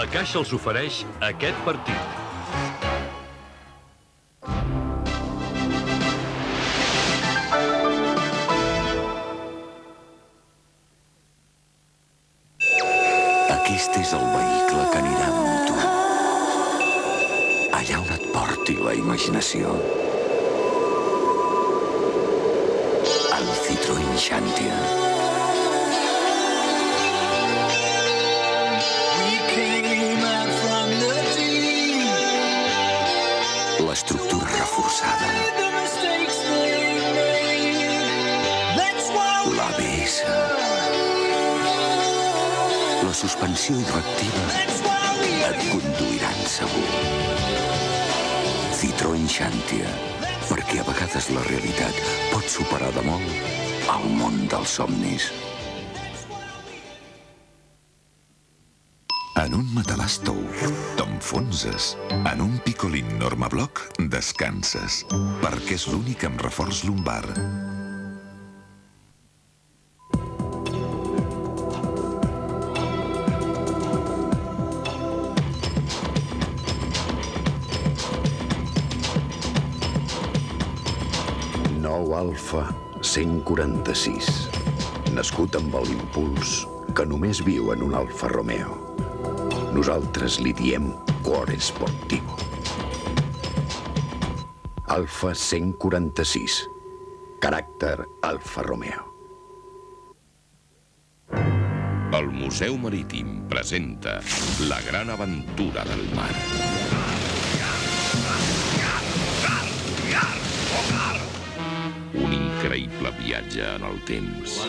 La Caixa els ofereix aquest partit. Aquest és el vehicle que anirà amb tu. Allà on et porti la imaginació. El Citroën Xantia. L'estructura reforçada. L'ABS. La suspensió hidroactiva et conduiran segur. Citroën Xantia, perquè a vegades la realitat pot superar de molt el món dels somnis. En un matalàs tou t'enfonses. En un picolín Normabloc descanses. Perquè és l'únic amb reforç lumbar. Nou Alfa 146. Nascut amb l'impuls que només viu en un Alfa Romeo. Nosaltres li diem Cuore Sportivo. Alfa 146. Caràcter Alfa Romeo. El Museu Marítim presenta La gran aventura del mar. Un increïble viatge en el temps.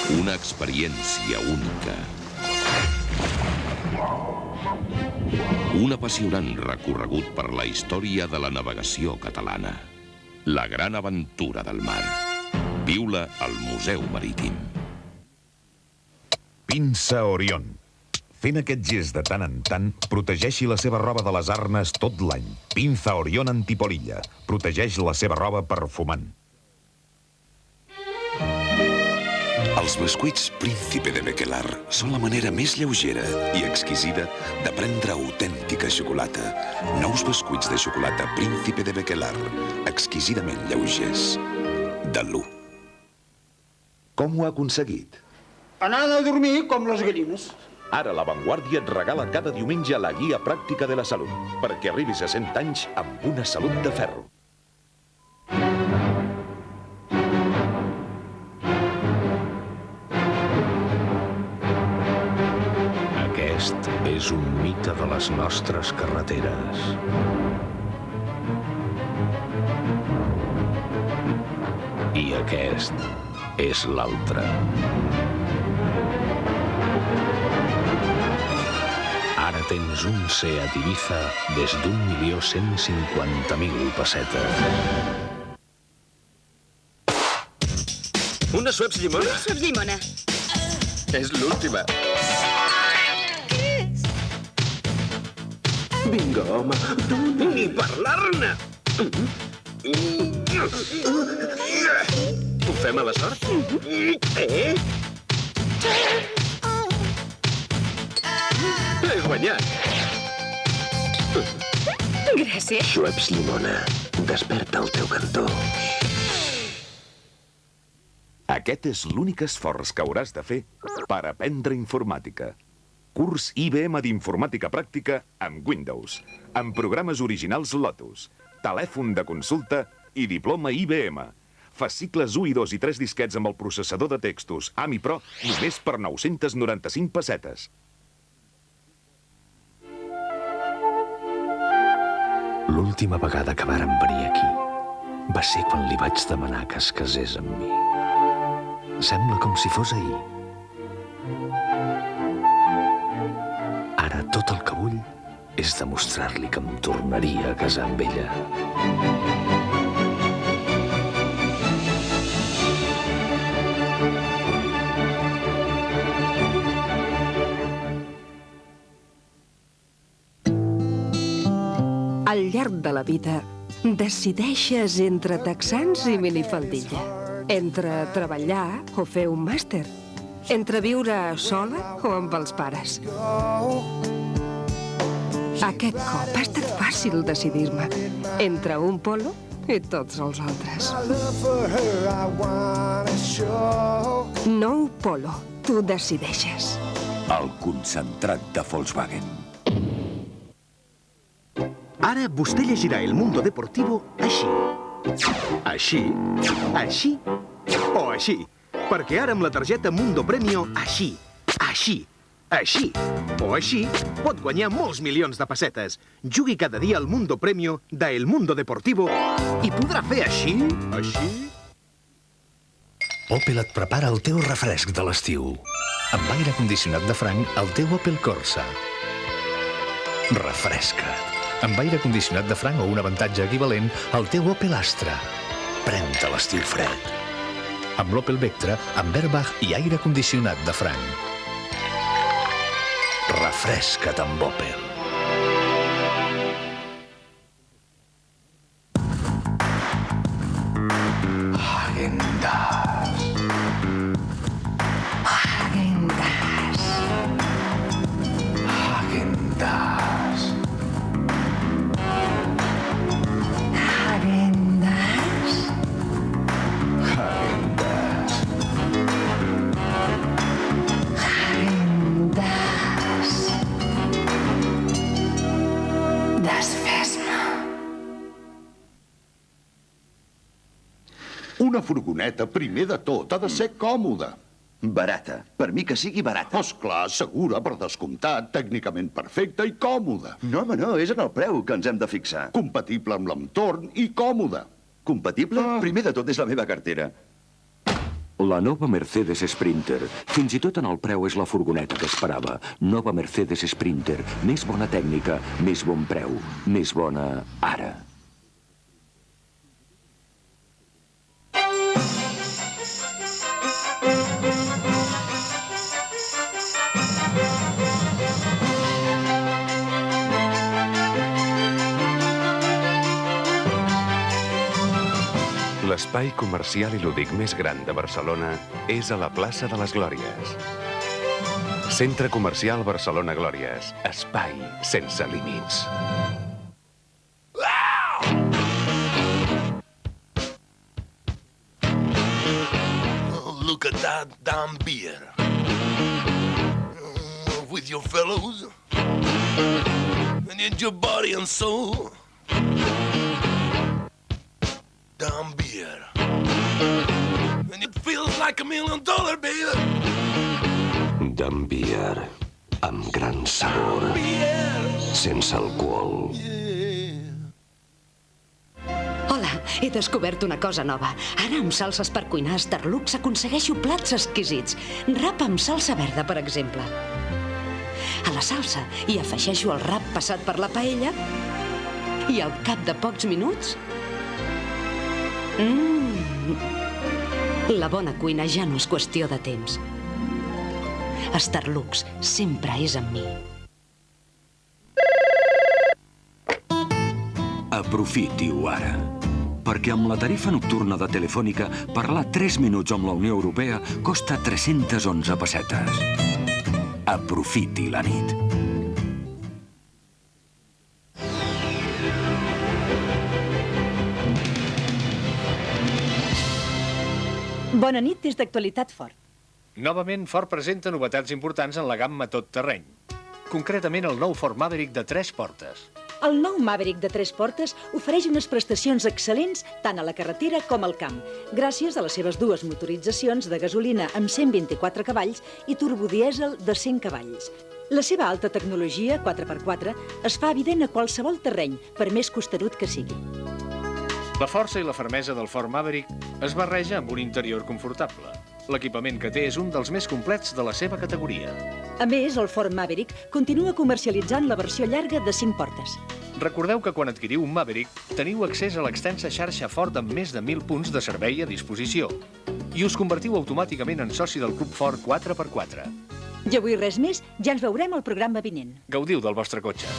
Una experiència única. Un apassionant recorregut per la història de la navegació catalana. La gran aventura del mar. Viu-la al Museu Marítim. Pinça Orion. Fent aquest gest de tant en tant, protegeixi la seva roba de les arnes tot l'any. Pinza Orion Antipolilla. Protegeix la seva roba perfumant. Els bescuits Príncipe de Bequelar són la manera més lleugera i exquisida de prendre autèntica xocolata. Nous bescuits de xocolata Príncipe de Bequelar, exquisidament lleugers. De l'1. Com ho ha aconseguit? Anant a dormir com les gallines. Ara La Vanguardia et regala cada diumenge la guia pràctica de la salut, perquè arribis a 100 anys amb una salut de ferro. Aquest és un mite de les nostres carreteres. I aquest és l'altre. Ara tens un Seat Ibiza des d'1.150.000 pessetes. Una Schweppes llimona? Una Schweppes llimona. És l'última. Què és? Vinga, home, ni parlar-ne! Ho fem a la sort? He guanyat! Gràcies. Schweppes llimona. Desperta el teu cantó. Aquest és l'únic esforç que hauràs de fer per aprendre informàtica. Curs IBM d'informàtica pràctica amb Windows, amb programes originals Lotus, telèfon de consulta i diploma IBM. Fascicles 1 i 2 i 3 disquets amb el processador de textos AMI Pro només per 995 pessetes. L'última vegada que vàrem venir aquí va ser quan li vaig demanar que es casés amb mi. Sembla com si fos ahir. Ara tot el que vull és demostrar-li que em tornaria a casar amb ella. Al llarg de la vida, decideixes entre texans i minifaldilla. Entre treballar o fer un màster. Entre viure sola o amb els pares. Aquest cop ha estat fàcil decidir-me. Entre un polo i tots els altres. Nou Polo. Tu decideixes. El concentrat de Volkswagen. Ara vostè llegirà El Mundo Deportivo així. Així, així o així. Perquè ara amb la targeta Mundo Premio, així, així, així o així, pot guanyar molts milions de pessetes. Jugui cada dia al Mundo Premio de El Mundo Deportivo i podrà fer així, així... Opel et prepara el teu refresc de l'estiu. Amb aire condicionat de franc, el teu Opel Corsa. Refresca't. Amb aire condicionat de franc o un avantatge equivalent, el teu Opel Astra. Pren-te l'estiu fred. Amb l'Opel Vectra, amb airbag i aire condicionat de franc. Refresca't amb Opel. Häagen-Dazs. Häagen-Dazs. Häagen-Dazs. Häagen-Dazs. Häagen-Dazs. Häagen-Dazs. Desfes-me. Una furgoneta, primer de tot, ha de ser còmoda. Barata. Per mi que sigui barata. Esclar, segura, per descomptat, tècnicament perfecta i còmoda. No, home, no, és en el preu que ens hem de fixar. Compatible amb l'entorn i còmoda. Compatible? Primer de tot és la meva cartera. La nova Mercedes Sprinter. Fins i tot en el preu és la furgoneta que esperava. Nova Mercedes Sprinter. Més bona tècnica, més bon preu. Més bona ara. L'espai comercial i lúdic més gran de Barcelona és a la plaça de les Glòries. Centre Comercial Barcelona Glòries. Espai sense límits. Look at that damn beer. With your fellows. And in your body and soul. Damn beer. And it feels like $1 million, baby. Damn beer. Amb gran sabor. Sense alcohol. Hola, he descobert una cosa nova. Ara amb salses per cuinar a Starlux aconsegueixo plats exquisits. Rap amb salsa verda, per exemple. A la salsa hi afegeixo el rap passat per la paella i al cap de pocs minuts... La bona cuina ja no és qüestió de temps. Starlux sempre és amb mi. Aprofiti-ho ara. Perquè amb la tarifa nocturna de Telefònica, parlar 3 minuts amb la Unió Europea costa 311 pessetes. Aprofiti la nit. Bona nit des d'Actualitat Ford. Novament, Ford presenta novetats importants en la gamma tot terreny. Concretament, el nou Ford Maverick de 3 portes. El nou Maverick de 3 portes ofereix unes prestacions excel·lents tant a la carretera com al camp, gràcies a les seves dues motoritzacions de gasolina amb 124 cavalls i turbodièsel de 100 cavalls. La seva alta tecnologia, 4x4, es fa evident a qualsevol terreny, per més costerut que sigui. La força i la fermesa del Ford Maverick es barreja amb un interior confortable. L'equipament que té és un dels més complets de la seva categoria. A més, el Ford Maverick continua comercialitzant la versió llarga de 5 portes. Recordeu que quan adquiriu un Maverick teniu accés a l'extensa xarxa Ford amb més de 1.000 punts de servei a disposició i us convertiu automàticament en soci del Club Ford 4x4. I avui res més, ja ens veurem al programa vinent. Gaudiu del vostre cotxe.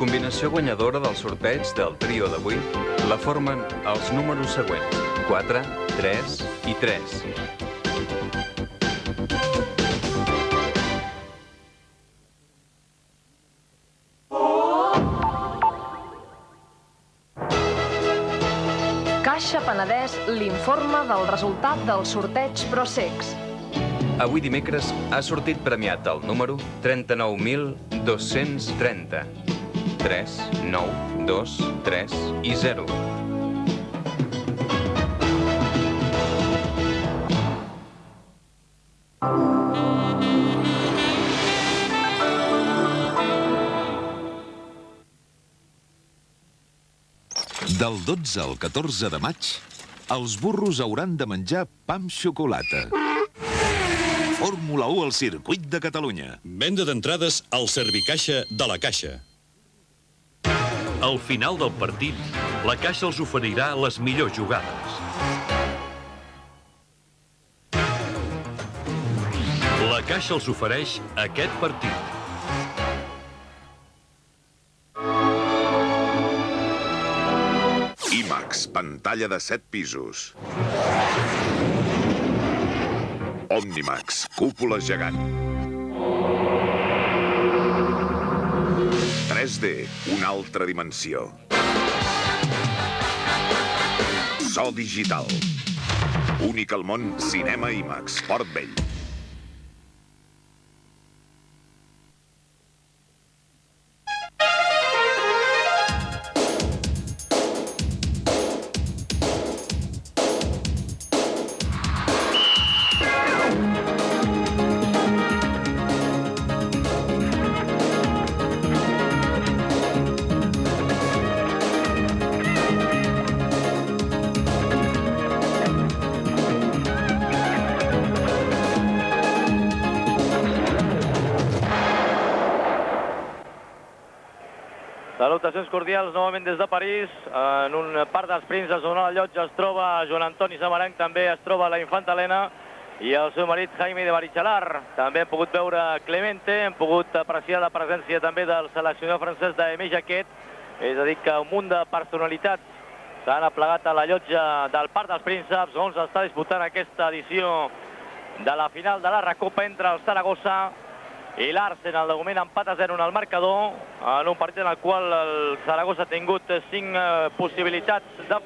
combinació guanyadora del sorteig del trio d'avui la formen els números següents: 4, 3 i 3. Caixa Penedès l'informa del resultat del sorteig Prosecs. Avui dimecres ha sortit premiat el número 39.230. 3, 9, 2, 3 i 0. Del 12 al 14 de maig, els burros hauran de menjar pa amb xocolata. Fórmula 1 al circuit de Catalunya. Venda d'entrades al Servicaixa de la Caixa. Al final del partit, la Caixa els oferirà les millors jugades. La Caixa els ofereix aquest partit. IMAX, pantalla de 7 pisos. Omnimax, cúpula gegant. 3D, una altra dimensió. So digital. Únic al món, Cinema IMAX, Port Vell. Salutacions cordials novament des de París. En un parc dels prínceps on a la llotja es troba Joan Antoni Samaranch, també es troba la infanta Helena i el seu marit Jaime de Barichalar. També hem pogut veure Clemente, hem pogut apreciar la presència també del seleccionador francès d'Aimé Jacquet. És a dir, que un munt de personalitats s'han aplegat a la llotja del parc dels prínceps on s'està disputant aquesta edició de la final de la Recopa entre el Saragossa i l'Arsenal. De moment empat a 0 en el marcador, en un partit en el qual el Saragossa ha tingut 5 possibilitats de